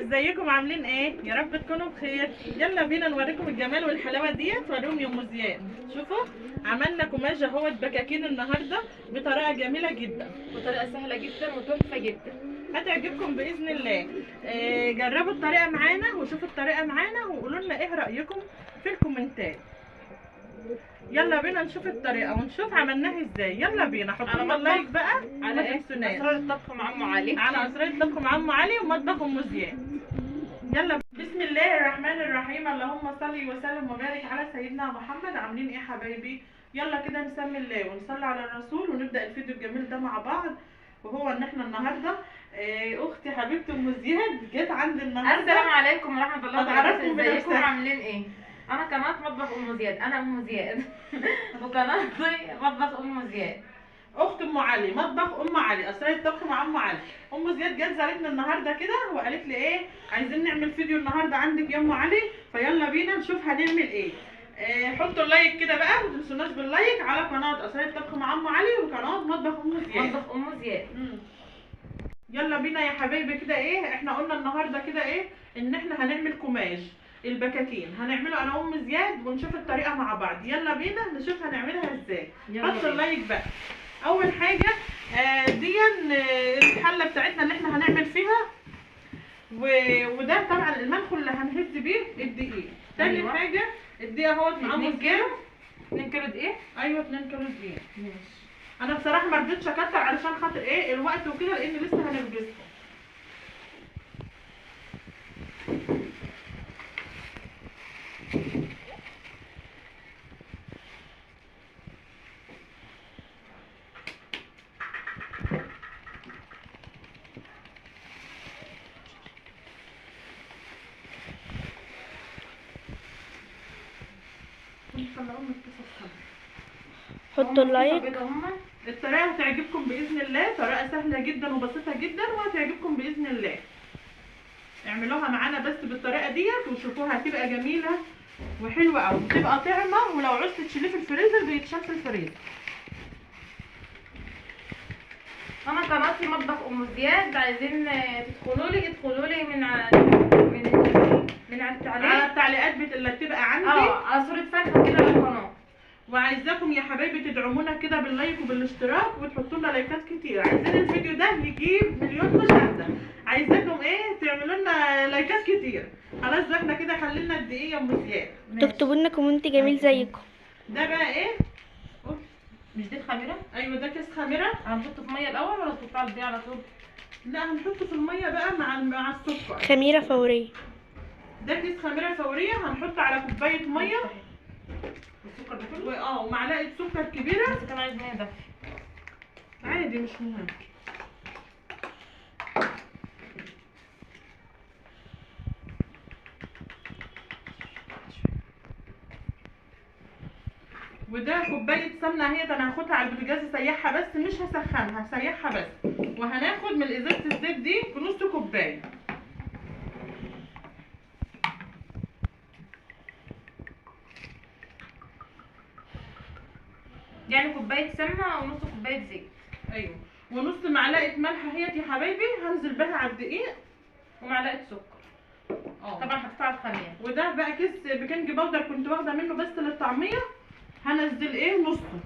ازيكم عاملين ايه؟ يا رب تكونوا بخير. يلا بينا نوريكم الجمال والحلاوه ديت. وريهم يا ام زياد. شوفوا عملنا كوماج اهوت بكاكين النهارده بطريقه جميله جدا بطريقه سهله جدا وتحفه جدا. هتعجبكم باذن الله. جربوا الطريقه معانا وشوفوا الطريقه معانا وقولوا لنا ايه رايكم في الكومنتات. يلا بينا نشوف الطريقه ونشوف عملناها ازاي. يلا بينا حطوا لنا لايك بقى على ايه؟ اسرار الطبخ مع ام علي. على اسرار الطبخ مع ام علي ومطبخ ام زياد. يلا بسم الله الرحمن الرحيم. اللهم صل وسلم وبارك على سيدنا محمد. عاملين ايه حبايبي؟ يلا كده نسمي الله ونصلي على الرسول ونبدا الفيديو الجميل ده مع بعض. وهو ان احنا النهارده اختي حبيبتي ام زياد جت عندي النهارده. السلام عليكم ورحمه الله وبركاته. ازيكم عاملين ايه؟ انا قناه مطبخ ام زياد، انا ام زياد وقناه مطبخ ام زياد. اخت ام علي مطبخ ام علي، اسرار الطبخ مع ام علي. ام زياد جت زارتني النهارده كده وقالت لي ايه عايزين نعمل فيديو النهارده عندك يا ام علي، فيلا بينا نشوف هنعمل ايه. حطوا اللايك كده بقى، ما تنسوناش باللايك على قناه اسرار الطبخ مع ام علي وقناه مطبخ ام زياد. مطبخ ام زياد. يلا بينا يا حبايبي كده ايه، احنا قلنا النهارده كده ايه ان احنا هنعمل كوماج البكاكين، هنعمله انا وام زياد ونشوف الطريقه مع بعض. يلا بينا نشوف هنعملها ازاي. حطوا اللايك بقى. اول حاجه دي الحله بتاعتنا اللي احنا هنعمل فيها، وده طبعا الملح اللي هنهز بيه الدقيق. تاني أيوة. حاجه الدقيق اهوت مع ام زياد. 2 كيلو دقيق. ايوه 2 كيلو دقيق. ماشي. انا بصراحه ما رضيتش اكتر علشان خاطر ايه الوقت وكده، لان لسه هنخبزهم. حطوا اللايك. الطريقه هتعجبكم باذن الله، طريقه سهله جدا وبسيطه جدا وهتعجبكم باذن الله. اعملوها معانا بس بالطريقه ديت وشوفوها، هتبقى جميله وحلوه قوي، بتبقى طعمه، ولو عوزت تشيليه في الفريزر بيتشال في الفريزر. انا قناتي مطبخ ام زياد، عايزين ادخلوا لي من على التعليق، على التعليقات اللي بتبقى عندي على صوره فرخه كده للقناه. وعايزاكم يا حبايبي تدعمونا كده باللايك وبالاشتراك وتحطوا لنا لايكات كتير. عايزين الفيديو ده يجيب 1,000,000 مشاهده، عايزاكم ايه تعملوا لنا لايكات كتير. خلاص احنا كده حللنا قد ايه يا ام زياد. تكتبوا لنا كومنت جميل زيكم. ده بقى ايه؟ مش دي الخميره؟ ايوه ده كيس خميره. هنحطه في ميه الاول ولا تحطه على الدقيق على طول؟ لا هنحطه في الميه بقى مع السكر. خميرة فورية. ده كيس خميره فوريه، هنحط على كوبايه ميه السكر ده كله؟ ومعلقه سكر كبيره. بس كان عايز ميه دافيه. عادي مش مهم. وده كوبايه سمنه اهيت، انا هاخدها على البوتاجاز اسيحها بس، مش هسخنها، هسيحها بس. وهناخد من ازازه الزيت دي نص كوبايه. يعني كوبايه سمنه ونص كوبايه زيت. ايوه ونص معلقه ملح اهيت يا حبايبي، هنزل بها على الدقيق ومعلقه سكر. طبعا حطيتها على الخميره. وده بقى كيس بيكنج باودر كنت واخده منه بس للطعميه، هنزل ايه نصه.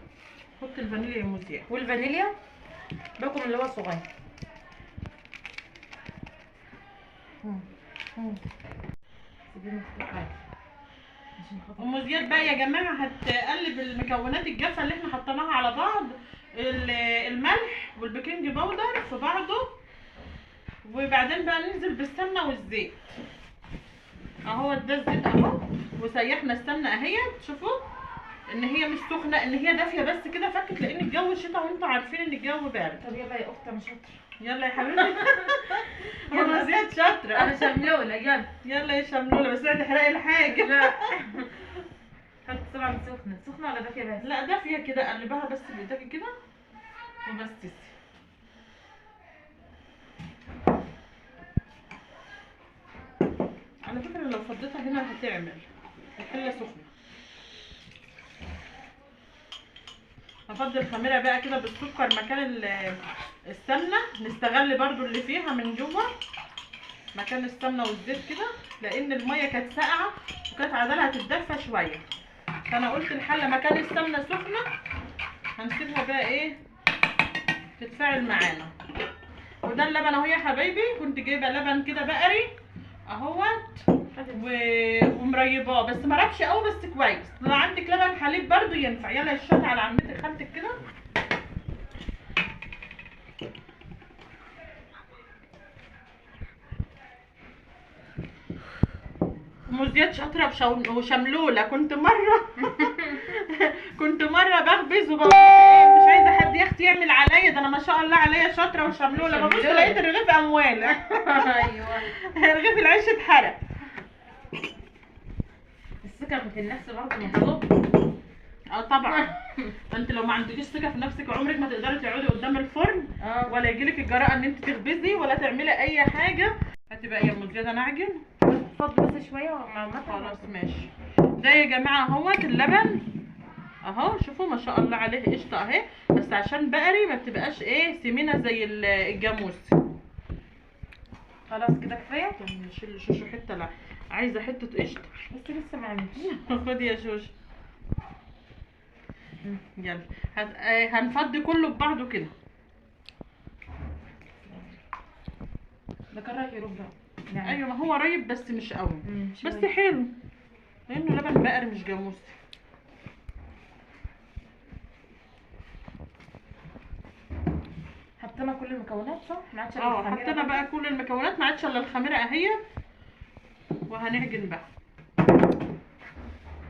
حط الفانيليا يا ام زياد. والفانيليا باكم اللي هو صغير. ام زياد بقى يا جماعه هتقلب المكونات الجافه اللي احنا حطيناها على بعض، الملح والبيكنج باودر في بعضه، وبعدين بقى ننزل بالسمنه والزيت. اهو ده الزيت اهو، وسيحنا السمنه اهيت. شوفوا ان هي مش سخنه، ان هي دافيه بس كده فكت، لان الجو شتاء وانتوا عارفين ان الجو بارد. طب يلا يا اختي انا شاطره. يلا يا حبيبتي. ام زياد شاطره. انا شملوله يلا. يلا يا شملوله، بس لا تحرقي الحاجه. لا حط طبعا سخنه ولا دافيه بس؟ لا دافيه كده، قلبها بس بايدك كده وبس. على فكره لو فضيتها هنا هتعمل الحله سخنه. هفضي الخميره بقى كده بالسكر مكان السمنه، نستغل برضو اللي فيها من جوه. مكان السمنه والزيت كده، لان الميه كانت ساقعه وكانت عايزاها هتتدفى شويه، فانا قلت الحله مكان السمنه سخنه هنسيبها بقى ايه تتفاعل معانا. وده اللبن اهو يا حبايبي، كنت جايبه لبن كده بقري اهوت ومريباه، بس ما ربش قوي بس كويس. لو عندك لبن حليب برضو ينفع. يلا الشوط على عمتك خالتك كده. ام زياد شاطره وشملوله. كنت مره بخبز مش عايزه حد يا اختي يعمل عليا، ده انا ما شاء الله عليا شاطره وشملوله. ببص لقيت الرغيف اموال. ايوه رغيف العيش اتحرق. الثقة في النفس برضه مطلوب. طبعا. انت لو ما عندكيش ثقه في نفسك عمرك ما تقدري تقعدي قدام الفرن ولا يجيلك الجرأه ان انت تخبزي ولا تعملي اي حاجه. هتبقى يا ام زياد انا اعجن. اتفضل بس شويه مع خلاص ماشي. ده يا جماعه اهوت اللبن اهو، شوفوا ما شاء الله عليه قشطه اهي، بس عشان بقري ما بتبقاش ايه سمينه زي الجاموس. خلاص كده كفايه. نشيل شوشو حته، لا عايزه حته قشطه بس لسه ما عملتش. خدي يا شوشو. يلا هنفضي كله ببعضه كده. ده كان رايح يربع. ايوه ما هو قريب بس مش قوي، بس حلو لانه لبن بقري مش جاموسي. حطينا كل المكونات صح؟ ما عادش حطينا بقى كل المكونات، ما عادش الا الخميره اهي، وهنعجن بقى.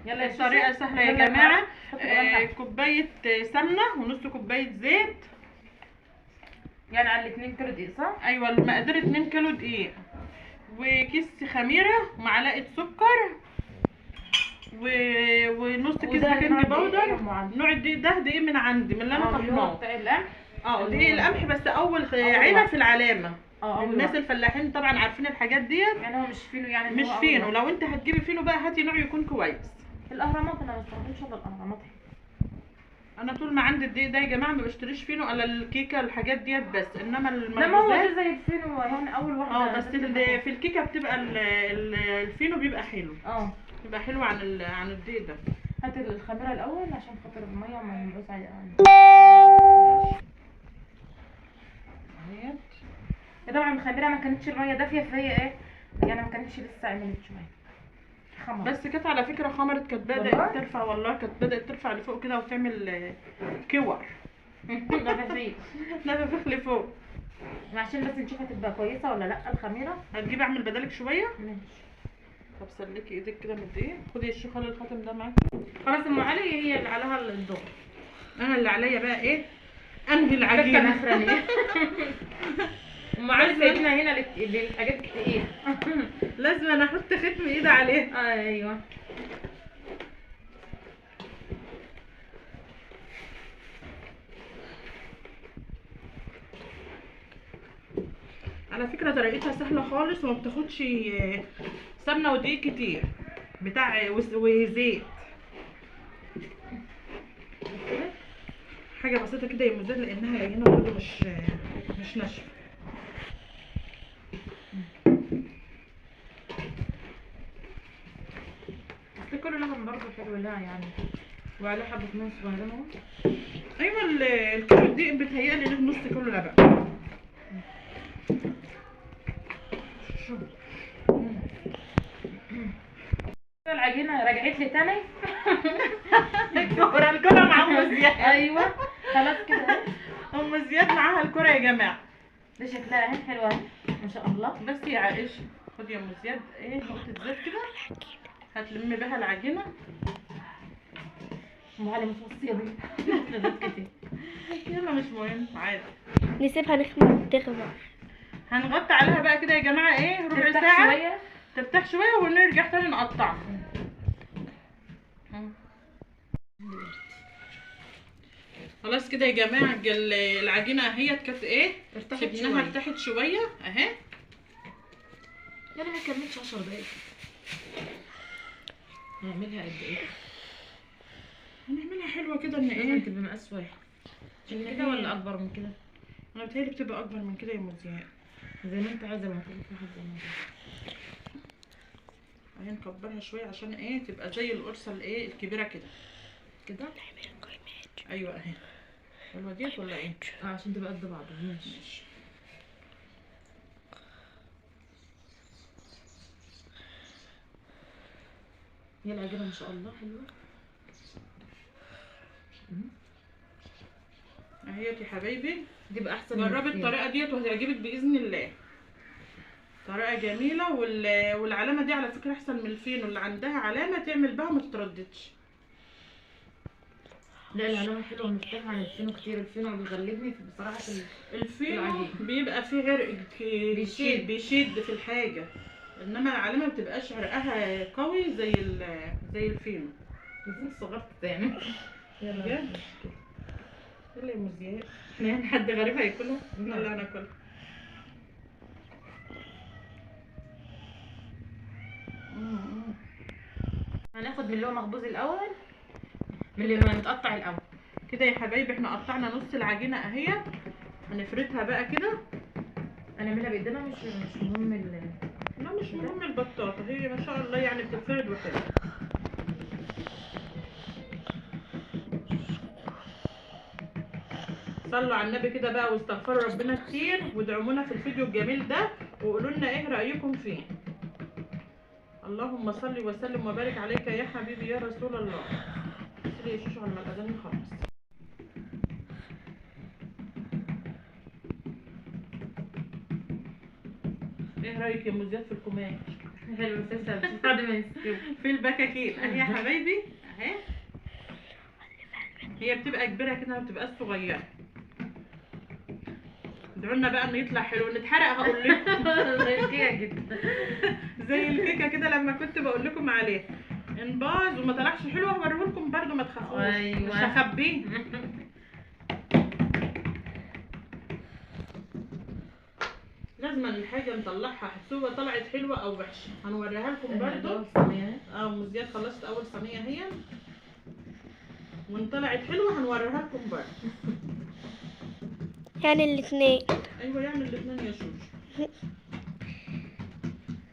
يلا الطريقه سهله يا جماعه. كوبايه سمنه ونص كوبايه زيت، يعني على 2 كيلو دقيق صح؟ ايوه المقدار 2 كيلو دقيق، وكيس خميره ومعلقه سكر ونص كيس بيكنج باودر. نوع الدقيق ده دقيق من عندي من اللي انا طحناه. دقيق القمح، بس اول عيله في العلامه. الناس الفلاحين طبعا عارفين الحاجات ديت. يعني هو مش فينو، يعني مش فينو. لو انت هتجيبي فينو بقى هاتي نوع يكون كويس. الاهرامات انا ما بستخدمش الا الاهرامات. انا طول ما عندي الدقيق ده يا جماعه ما بشتريش فينو الا الكيكه الحاجات ديت بس، انما لا ما هو ده زي الفينو يعني اول واحده. بس في الكيكه بتبقى الفينو بيبقى حلو. بيبقى حلو عن الدقيق ده. هات الخميره الاول عشان خاطر الميه ما يبقاش عليها. طبعا الخميره ما كانتش الميه دافيه، فهي ايه يعني ما كانتش لسه عملت شويه خمر، بس كانت على فكره خمرت، كانت بدات ترفع والله، كانت بدات ترفع لفوق كده وتعمل كور. نفخ لفوق عشان بس نشوف هتبقى كويسه ولا لا الخميره. هتجيبي اعمل بدالك شويه. ماشي. طب سلكي ايدك كده من الدقيق. خدي الشوكه الخاتم ده معاكي. خلاص ام علي هي اللي عليها الدور. انا اللي عليا بقى ايه انهي العجينه. ام علي سايبنا هنا للحاجات التقيله. لازم انا احط ختم ايدي عليه. ايوه. على فكره طريقتها سهله خالص وما بتاخدش سمنه ودقيق كتير بتاع وزيت. حاجه بسيطه كده يا مزاد، لانها لينه برضه مش ناشفه. كل لبن برضه حلو لها يعني، وعليه حبه موز صغيرين. ايوه الكيلو الدقيق بتهيألي له نص كيلو لبن. العجينه رجعت لي تاني. الكرة مع ام زياد. ايوه خلاص كده. ام زياد معاها الكرة يا جماعه. ده شكلها اهي حلوه ما شاء الله. بس يا عائشه خدي يا ام زياد نقطه زيت كده هتلمي بها العجينه. ام علي متوصيه بيه زيت كتير. يلا مش مهم عادي. نسيبها تخمر. هنغطي عليها بقى كده يا جماعه ربع ساعه شوية. ترتاح شويه ونرجع تاني نقطعها. خلاص كده يا جماعه العجينه اهيت كانت سيبناها ارتاحت شويه اهي. يعني ما كملتش 10 دقايق. هنعملها قد ايه؟ هنعملها حلوه كده ان لازم تبقى مقاس واحد. كده ولا اكبر من كده؟ انا بتهيألي بتبقى اكبر من كده يا ام زياد. زي ما انت عايزه، ما تقولي في حد زي ما انت. اهي نكبرها شويه عشان ايه تبقى زي القرصه الايه الكبيره كده. كده. ايوه اهي. حلوه ديت ولا ايه؟ عشان تبقى قد بعض. ماشي. ماشي. هي العجينه ما شاء الله حلوه. اهيت يا حبايبي، دي بقى احسن. جربي الطريقه ديت وهتعجبك باذن الله. طريقه جميله والعلامه دي على فكره احسن من الفينو، اللي عندها علامه تعمل بها ما تترددش. لا العلامه حلوه مختلفه عن الفينو كتير. الفينو بيغلبني بصراحه في الفينو العجين. بيبقى فيه عرق بيشد في الحاجه، انما العلامه ما بتبقاش عرقها قوي زي الفينو. الفينو صغرت يعني. يلا يلا يا مزيان، احنا يعني حد غريب هياكلها؟ يلا ناكلها. هناخد من اللي هو مخبوز الاول، من اللي ما متقطع الاول كده يا حبايبي. احنا قطعنا نص العجينه اهي، هنفردها بقى كده. هنعملها بايدينا. مش مهم لا مش مهم البطاطا، هي ما شاء الله يعني بتتفرد وحلو. صلوا على النبي كده بقى واستغفروا ربنا كتير، وادعمونا في الفيديو الجميل ده وقولوا لنا ايه رايكم فيه. اللهم صل وسلم وبارك عليك يا حبيبي يا رسول الله. سيدي يا شوشو على ما الاذان يخلص. ايه رايك يا مزياد في القماش؟ حلو. تسلم. بعد ما يستوي في البكاكين اهي يا حبايبي اهي. هي بتبقى كبيره كده، ما بتبقاش صغيره. ادعوا لنا بقى انه يطلع حلو. نتحرق هقول لكم. زي الكيكه كده. زي الكيكه كده لما كنت بقول لكم عليه. ان باظ وما طلعش حلو هوريه لكم برده، ما تخافوش. أيوة. مش هخبيه. لازم الحاجه نطلعها سواء طلعت حلوه او وحشه، هنوريها لكم برده. مزياد خلصت اول صينيه اهي، وان طلعت حلوه هنوريها لكم برده. يعني الاثنين. ايوه يعمل الاثنين يا شوشو.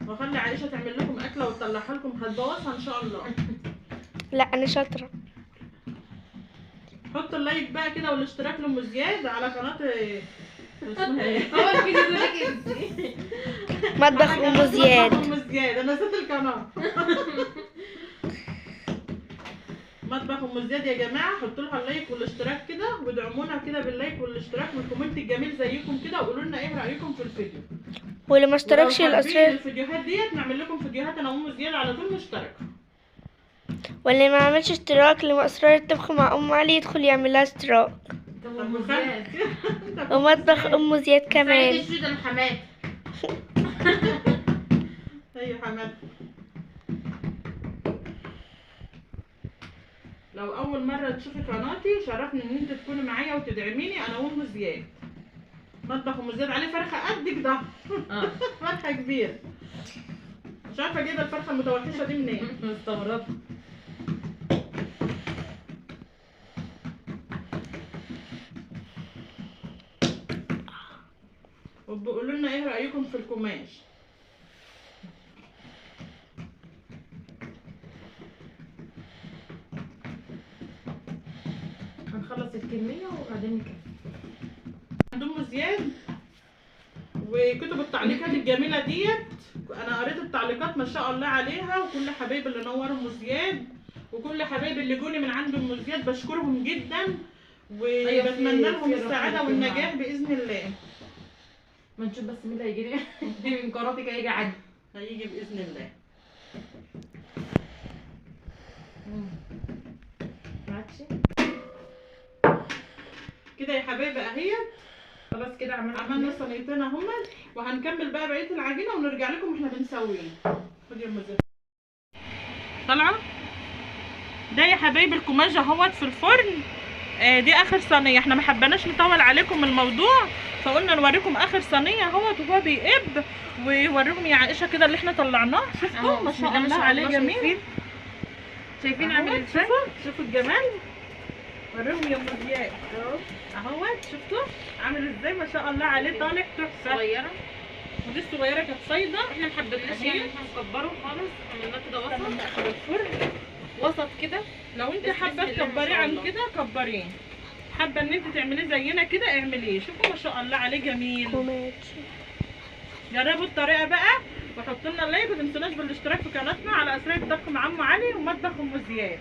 واخلي عائشه تعمل لكم اكله وتطلعها لكم، هتبوظها ان شاء الله. لا انا شاطره. حطوا اللايك بقى كده والاشتراك لام زياد على قناه اسمها ايه؟ هو الفيديو ده لك انت. مطبخ ام زياد. مطبخ ام زياد، انا نسيت القناه. مطبخ ام زياد يا جماعه، حطوا لها اللايك والاشتراك كده، وادعمونا كده باللايك والاشتراك والكومنت الجميل زيكم كده، وقولوا لنا ايه رايكم في الفيديو. واللي ما اشتركش ولو حابين الاسرار، الفيديوهات ديت نعمل لكم فيديوهات انا وام زياد على طول مشتركه. واللي ما عملش اشتراك لاسرار الطبخ مع ام علي يدخل يعمل لها اشتراك. ومطبخ ام زياد كمان. الشيء ده الحماد. ايوه حماد. لو اول مره تشوفي قناتي شرفني ان انت تكوني معايا وتدعميني انا وام زياد. مطبخ ام زياد عليه فرخه قد كده. فرخه كبيره. مش عارفه جايبه الفرخه المتوحشه دي منين. مستغربه. وبقولوا لنا ايه رايكم في القماش. هنخلص الكميه وبعدين نكمل. عند ام زياد وكتب التعليقات الجميله ديت، انا قريت التعليقات ما شاء الله عليها، وكل حبايبي اللي نوروا ام زياد وكل حبايبي اللي جوني من عند ام زياد بشكرهم جدا، وبتمنى لهم السعاده والنجاح باذن الله. ما نشوف بس مين اللي هيجي لي من قناتك. هيجي عادي. هيجي باذن الله. معكش كده يا حبايبي اهي. خلاص كده عملنا صينيتين اهما، وهنكمل بقى بقيه العجينه ونرجع لكم واحنا بنسويه. خدي يا ام زياد. طالعه ده يا حبايبي القماش اهوت في الفرن. دي اخر صينيه، احنا ما حبناش نطول عليكم الموضوع فقلنا نوريكم اخر صينيه اهوت وهو بيقب، ووريكم يا عائشه كده اللي احنا طلعناه. شفتوا ما شاء الله عليه جميل. شايفين عامل ازاي؟ شوفوا الجمال. وريهم يا ام زياد اهوت. شفتوا عامل ازاي؟ ما شاء الله عليه طالع تحفه. صغيره. ودي الصغيره كانت صيده. احنا محددناش يعني احنا نكبره خالص، عملناه كده استنى وسط ناخد الفرن. وسط كده. لو انت بس حابه بسم الله ما تكبريه شاء عن الله. كده كبريه، حابه ان انت تعمليه زينا كده اعمليه. شوفوا ما شاء الله عليه جميل. كوماج. جربوا الطريقه بقى وحطوا لنا لايك، وما تنسوناش بالاشتراك في قناتنا على اسرار الطبخ مع ام علي ومطبخ ام زياد.